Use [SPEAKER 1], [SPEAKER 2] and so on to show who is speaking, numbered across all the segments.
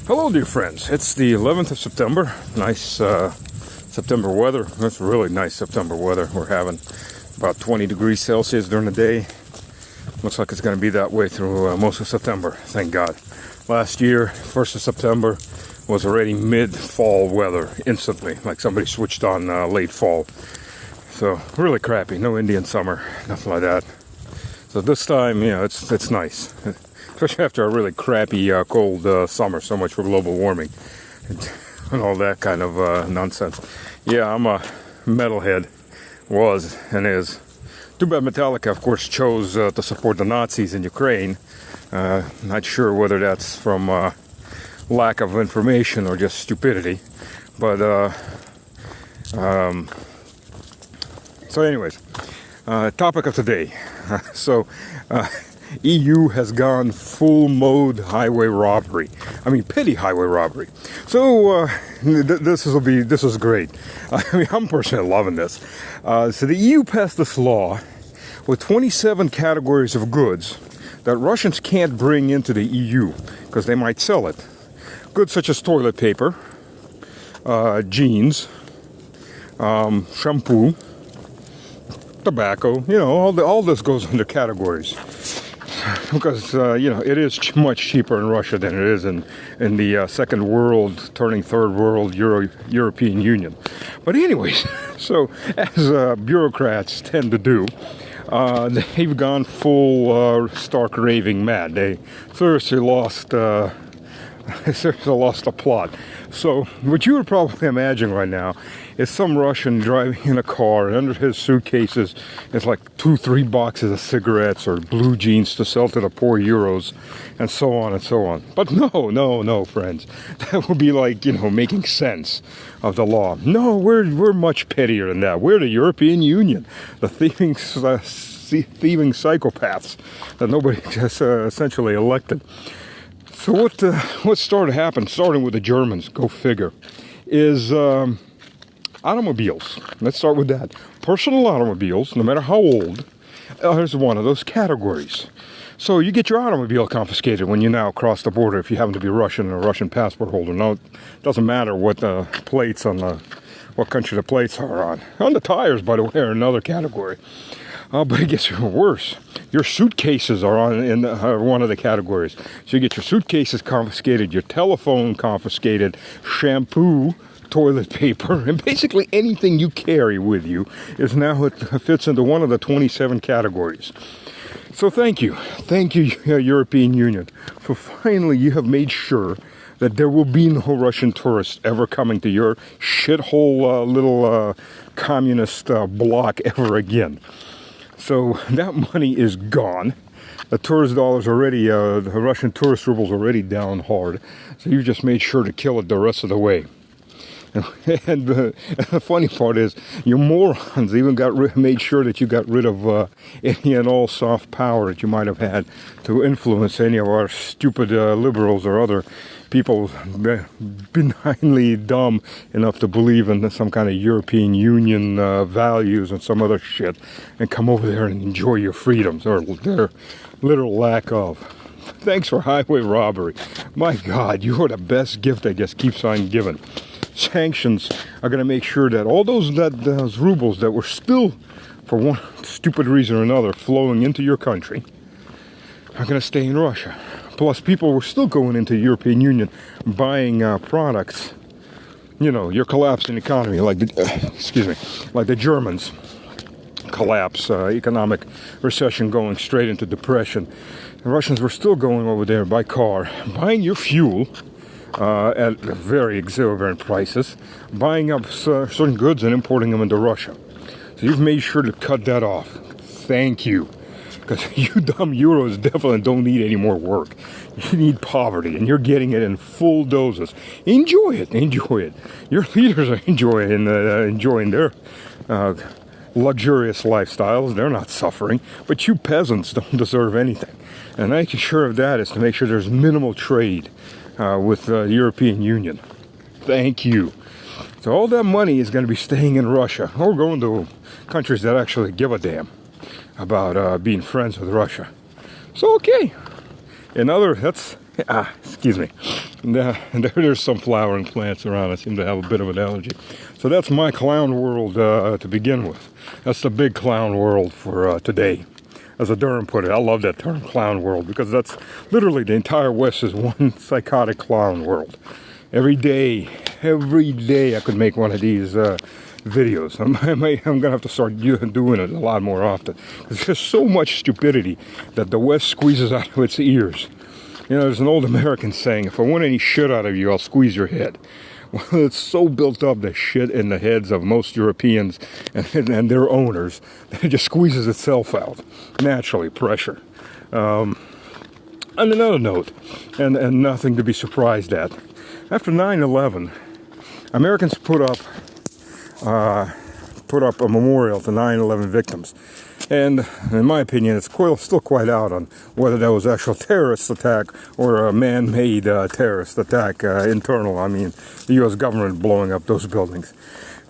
[SPEAKER 1] Hello, dear friends. It's the 11th of September. Nice September weather. That's really nice September weather we're having. About 20 degrees Celsius during the day. Looks like it's going to be that way through most of September. Thank God. Last year, 1st of September, was already mid-fall weather instantly. Like somebody switched on late fall. So, really crappy. No Indian summer. Nothing like that. So this time, it's nice. Especially after a really crappy, cold summer. So much for global warming and all that kind of nonsense. Yeah, I'm a metalhead. Was and is. Too bad Metallica, of course, chose to support the Nazis in Ukraine. Not sure whether that's from lack of information or just stupidity. But, so anyways, topic of today. EU has gone full mode highway robbery. I mean, petty highway robbery. So this is great. I mean, I'm personally loving this. So the EU passed this law with 27 categories of goods that Russians can't bring into the EU because they might sell it. Goods such as toilet paper, jeans, shampoo, tobacco. All this goes under categories. Because, it is much cheaper in Russia than it is in the second world, turning third world European Union. But anyways, so as bureaucrats tend to do, they've gone full stark raving mad. They seriously lost the plot. So what you would probably imagine right now is some Russian driving in a car, and under his suitcases is like 2-3 boxes of cigarettes or blue jeans to sell to the poor Euros, and so on and so on. But no, friends. That would be like, making sense of the law. No, we're much pettier than that. We're the European Union, the thieving psychopaths that nobody has essentially elected. So what started to happen, starting with the Germans, go figure, is automobiles. Let's start with that. Personal automobiles, no matter how old, is one of those categories. So you get your automobile confiscated when you now cross the border if you happen to be Russian or Russian passport holder. Now, it doesn't matter what the plates what country the plates are on. On the tires, by the way, are another category. But it gets worse. Your suitcases are in one of the categories. So you get your suitcases confiscated, your telephone confiscated, shampoo, toilet paper, and basically anything you carry with you is now, it fits into one of the 27 categories. So thank you, European Union, for finally you have made sure that there will be no Russian tourists ever coming to your shithole little communist bloc ever again. So that money is gone. The tourist dollars already, the Russian tourist rubles already down hard. So you've just made sure to kill it the rest of the way. And the funny part is, you morons even made sure that you got rid of any and all soft power that you might have had to influence any of our stupid liberals or other people benignly dumb enough to believe in some kind of European Union values and some other shit and come over there and enjoy your freedoms, or their literal lack of. Thanks for highway robbery. My God, you are the best gift that just keeps on giving. Sanctions are going to make sure that all those rubles that were still, for one stupid reason or another, flowing into your country are going to stay in Russia. Plus, people were still going into the European Union buying products. Your collapsing economy, like the Germans collapse, economic recession going straight into depression. The Russians were still going over there by car, buying your fuel at very exorbitant prices, buying up certain goods and importing them into Russia. So you've made sure to cut that off. Thank you. Because you dumb Euros definitely don't need any more work. You need poverty, and you're getting it in full doses. Enjoy it. Your leaders are enjoying their luxurious lifestyles. They're not suffering. But you peasants don't deserve anything. And making sure of that is to make sure there's minimal trade with the European Union. Thank you. So all that money is going to be staying in Russia, or going to countries that actually give a damn about being friends with Russia. So okay. Excuse me. There's some flowering plants around. I seem to have a bit of an allergy. So that's my clown world to begin with. That's the big clown world for today. As a Durham put it, I love that term, clown world, because that's literally the entire West is one psychotic clown world. Every day I could make one of these videos. I'm going to have to start doing it a lot more often. There's so much stupidity that the West squeezes out of its ears. You know, there's an old American saying, if I want any shit out of you, I'll squeeze your head. Well, it's so built up, the shit in the heads of most Europeans and their owners, that it just squeezes itself out. Naturally, pressure. On another note, and nothing to be surprised at, after 9/11, Americans put up a memorial to 9/11 victims. And in my opinion, it's still quite out on whether that was actual terrorist attack or a man-made terrorist attack internal. I mean, the U.S. government blowing up those buildings.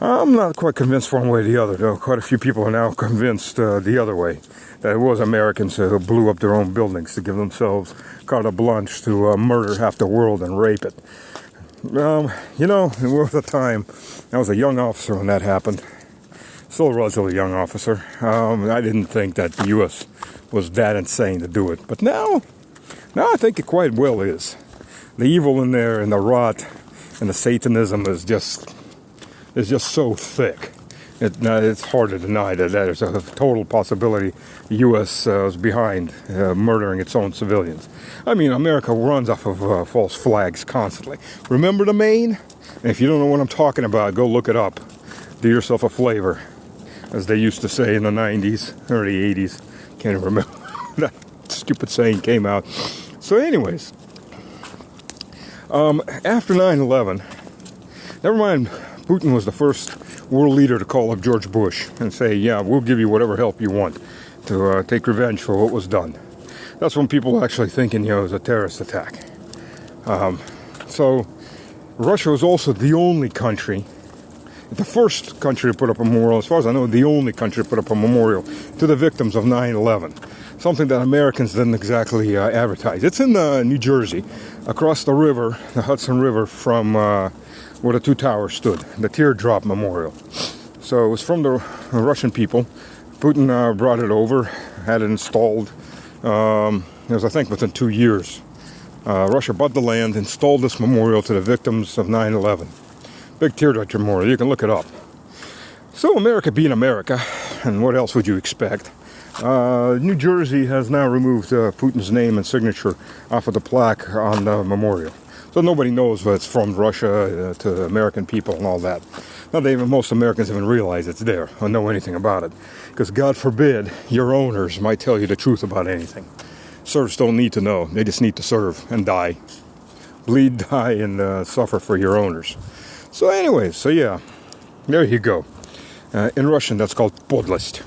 [SPEAKER 1] I'm not quite convinced one way or the other, though. Quite a few people are now convinced the other way, that it was Americans who blew up their own buildings to give themselves carte blanche to murder half the world and rape it. You know, there was a time, I was a young officer when that happened. Still a relatively young officer. I didn't think that the U.S. was that insane to do it. But now I think it quite well is. The evil in there and the rot and the Satanism is just so thick. It's hard to deny that there's a total possibility the U.S. was behind murdering its own civilians. I mean, America runs off of false flags constantly. Remember the Maine? And if you don't know what I'm talking about, go look it up. Do yourself a flavor, as they used to say in the 90s, early 80s. Can't even remember. That stupid saying came out. So anyways, after 9/11, never mind, Putin was the first world leader to call up George Bush and say, yeah, we'll give you whatever help you want to take revenge for what was done. That's when people were actually thinking, it was a terrorist attack. So Russia was also the only country, the first country to put up a memorial, as far as I know, the only country to put up a memorial to the victims of 9/11. Something that Americans didn't exactly advertise. It's in New Jersey, across the river, the Hudson River, from where the two towers stood, the Teardrop Memorial. So it was from the Russian people. Putin brought it over, had it installed. It was, I think, within 2 years. Russia bought the land, installed this memorial to the victims of 9/11. Big teardrop memorial, you can look it up. So America being America, and what else would you expect? New Jersey has now removed Putin's name and signature off of the plaque on the memorial. So nobody knows that it's from Russia to American people and all that. Not that even most Americans even realize it's there or know anything about it. Because God forbid, your owners might tell you the truth about anything. Serfs don't need to know. They just need to serve and die. Bleed, die, and suffer for your owners. So anyways, yeah, there you go. In Russian, that's called podlost.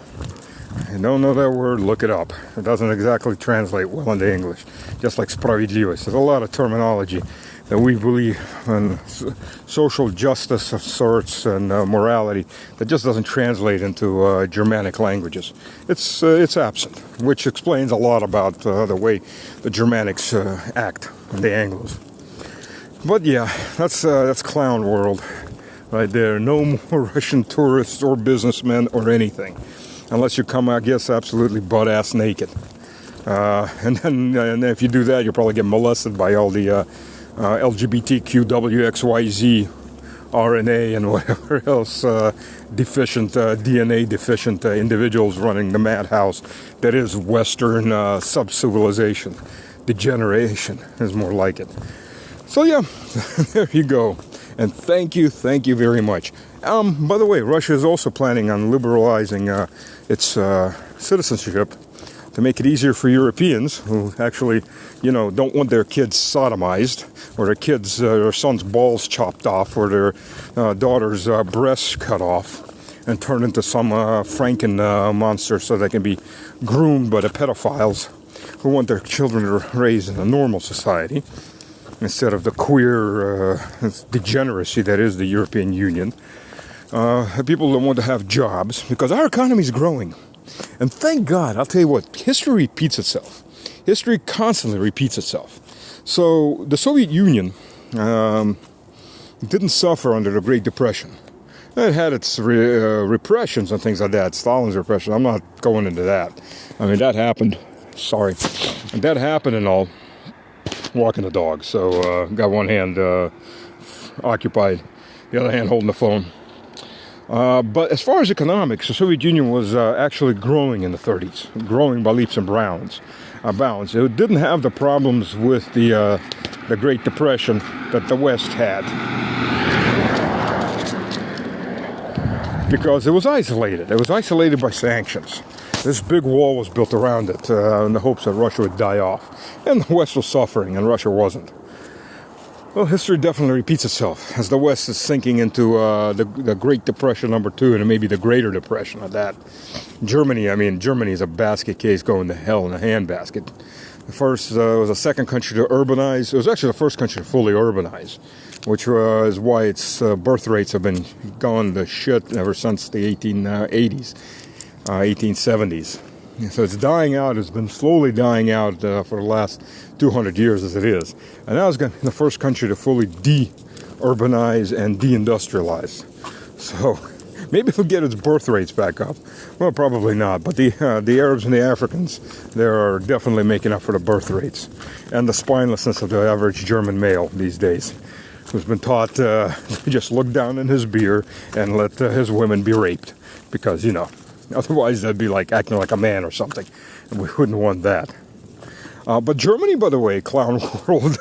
[SPEAKER 1] You don't know that word, look it up. It doesn't exactly translate well into English. Just like справедливость. There's a lot of terminology that we believe in social justice of sorts and morality that just doesn't translate into Germanic languages. It's absent, which explains a lot about the way the Germanics act, the Anglos. But yeah, that's clown world right there. No more Russian tourists or businessmen or anything, unless you come, I guess, absolutely butt-ass naked. And then if you do that, you'll probably get molested by all the LGBTQWXYZ RNA and whatever else deficient, DNA deficient individuals running the madhouse that is Western sub-civilization. Degeneration is more like it. So yeah, there you go. And thank you very much. By the way, Russia is also planning on liberalizing its citizenship to make it easier for Europeans who actually, don't want their kids sodomized, or their sons' balls chopped off, or their daughter's breasts cut off and turned into some Franken monster so they can be groomed by the pedophiles who want their children to raise in a normal society instead of the queer degeneracy that is the European Union. People don't want to have jobs because our economy is growing. And thank God, I'll tell you what, history repeats itself. History constantly repeats itself. So the Soviet Union didn't suffer under the Great Depression. It had its repressions and things like that, Stalin's repression. I'm not going into that. I mean, that happened. Sorry. That happened and all. Walking the dog. So, got one hand occupied, the other hand holding the phone. But as far as economics, the Soviet Union was actually growing in the 30s, growing by leaps and bounds. It didn't have the problems with the Great Depression that the West had, because it was isolated. It was isolated by sanctions. This big wall was built around it in the hopes that Russia would die off. And the West was suffering, and Russia wasn't. Well, history definitely repeats itself as the West is sinking into the Great Depression #2, and maybe the Greater Depression of that. Germany is a basket case going to hell in a handbasket. The first was the second country to urbanize. It was actually the first country to fully urbanize, which is why its birth rates have been gone to shit ever since the 1880s, 1870s. So it's dying out. It's been slowly dying out for the last 200 years as it is. And now it's going to be the first country to fully de-urbanize and de-industrialize. So maybe it'll get its birth rates back up. Well, probably not. But the Arabs and the Africans, they are definitely making up for the birth rates. And the spinelessness of the average German male these days, who's been taught to just look down in his beer and let his women be raped. Because, otherwise that'd be like acting like a man or something. And we wouldn't want that. But Germany, by the way, Clown World,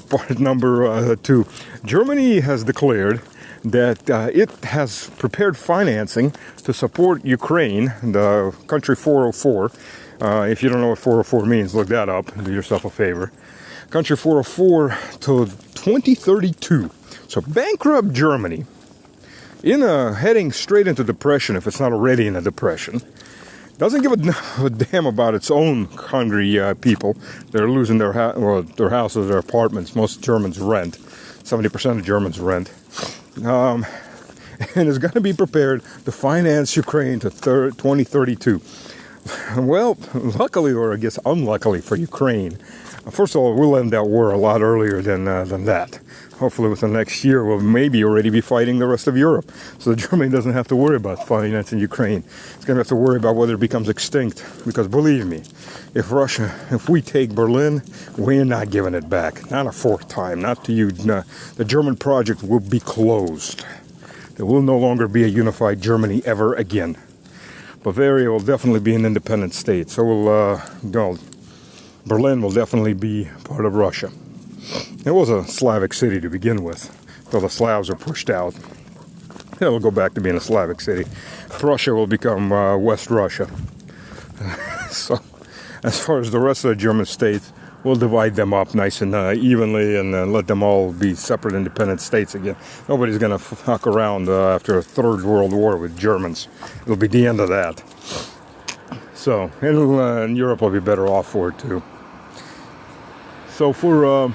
[SPEAKER 1] part number 2. Germany has declared that it has prepared financing to support Ukraine, the country 404. If you don't know what 404 means, look that up. Do yourself a favor. Country 404 to 2032. So bankrupt Germany, heading straight into depression if it's not already in a depression, doesn't give a damn about its own hungry people. They're losing their houses, their apartments. Most Germans rent. 70% of Germans rent. And is going to be prepared to finance Ukraine to 2032. Well, luckily, or I guess unluckily for Ukraine, first of all, we'll end that war a lot earlier than that. Hopefully within the next year, we'll maybe already be fighting the rest of Europe. So Germany doesn't have to worry about financing Ukraine. It's going to have to worry about whether it becomes extinct. Because believe me, if we take Berlin, we're not giving it back. Not a fourth time. Not to you. No. The German project will be closed. There will no longer be a unified Germany ever again. Bavaria will definitely be an independent state. So Berlin will definitely be part of Russia. It was a Slavic city to begin with, though the Slavs are pushed out. It'll go back to being a Slavic city. Prussia will become West Russia. So, as far as the rest of the German states, we'll divide them up nice and evenly and let them all be separate independent states again. Nobody's going to fuck around after a Third World War with Germans. It'll be the end of that. So, and Europe will be better off for it too. So for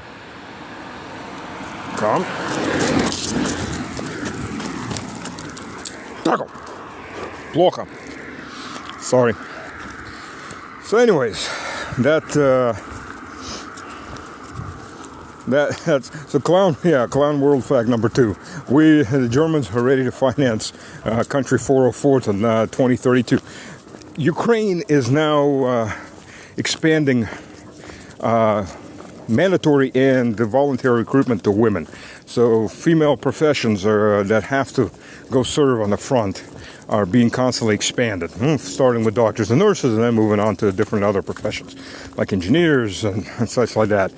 [SPEAKER 1] Плохо. Sorry. So anyways, that's so clown world fact number 2. We, the Germans, are ready to finance country 404 to 2032. Ukraine is now expanding mandatory and voluntary recruitment to women. So female professions that have to go serve on the front are being constantly expanded, starting with doctors and nurses and then moving on to different other professions like engineers and such like that.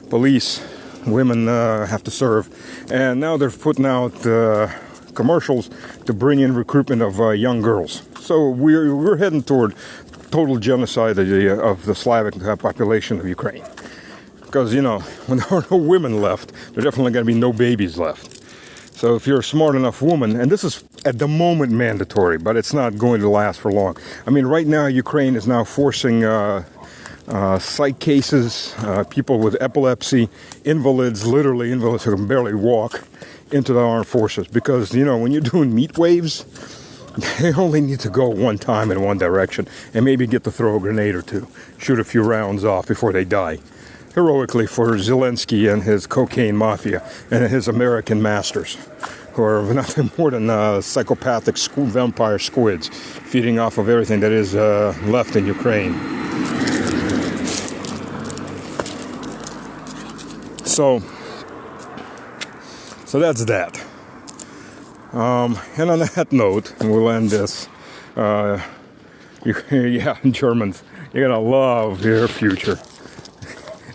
[SPEAKER 1] Police, women have to serve. And now they're putting out commercials to bring in recruitment of young girls. So we're heading toward total genocide of the Slavic population of Ukraine. Because, when there are no women left, there definitely going to be no babies left. So if you're a smart enough woman, and this is at the moment mandatory, but it's not going to last for long. I mean, right now, Ukraine is now forcing psych cases, people with epilepsy, literally invalids who can barely walk, into the armed forces. Because, when you're doing meat waves, they only need to go one time in one direction and maybe get to throw a grenade or two, shoot a few rounds off before they die. heroically for Zelensky and his cocaine mafia and his American masters, who are nothing more than psychopathic vampire squids feeding off of everything that is left in Ukraine. So that's that. And on that note, we'll end this. Yeah, Germans, you're going to love your future.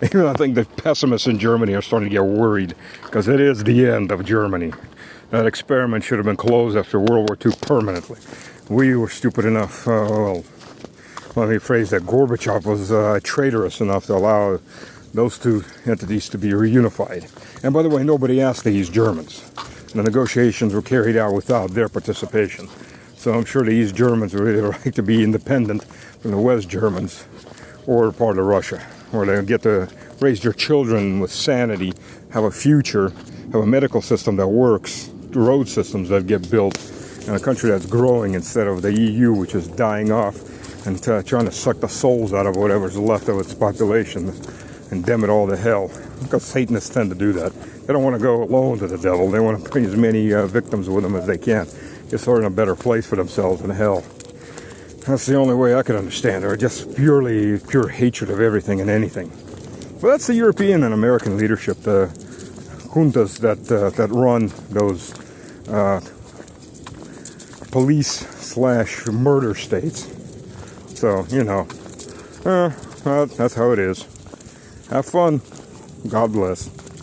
[SPEAKER 1] Even I think the pessimists in Germany are starting to get worried, because it is the end of Germany. That experiment should have been closed after World War II permanently. We were stupid enough, well, let me phrase that, Gorbachev was traitorous enough to allow those two entities to be reunified. And by the way, nobody asked the East Germans. The negotiations were carried out without their participation. So I'm sure the East Germans would really like to be independent from the West Germans, or part of Russia, where they get to raise their children with sanity, have a future, have a medical system that works, road systems that get built, and a country that's growing instead of the EU, which is dying off and trying to suck the souls out of whatever's left of its population and damn it all to hell. Because Satanists tend to do that. They don't want to go alone to the devil. They want to bring as many victims with them as they can. Get sort of in a better place for themselves in hell. That's the only way I can understand it, or just pure hatred of everything and anything. But that's the European and American leadership, the juntas that run those police/murder states. So, you know, well, that's how it is. Have fun. God bless.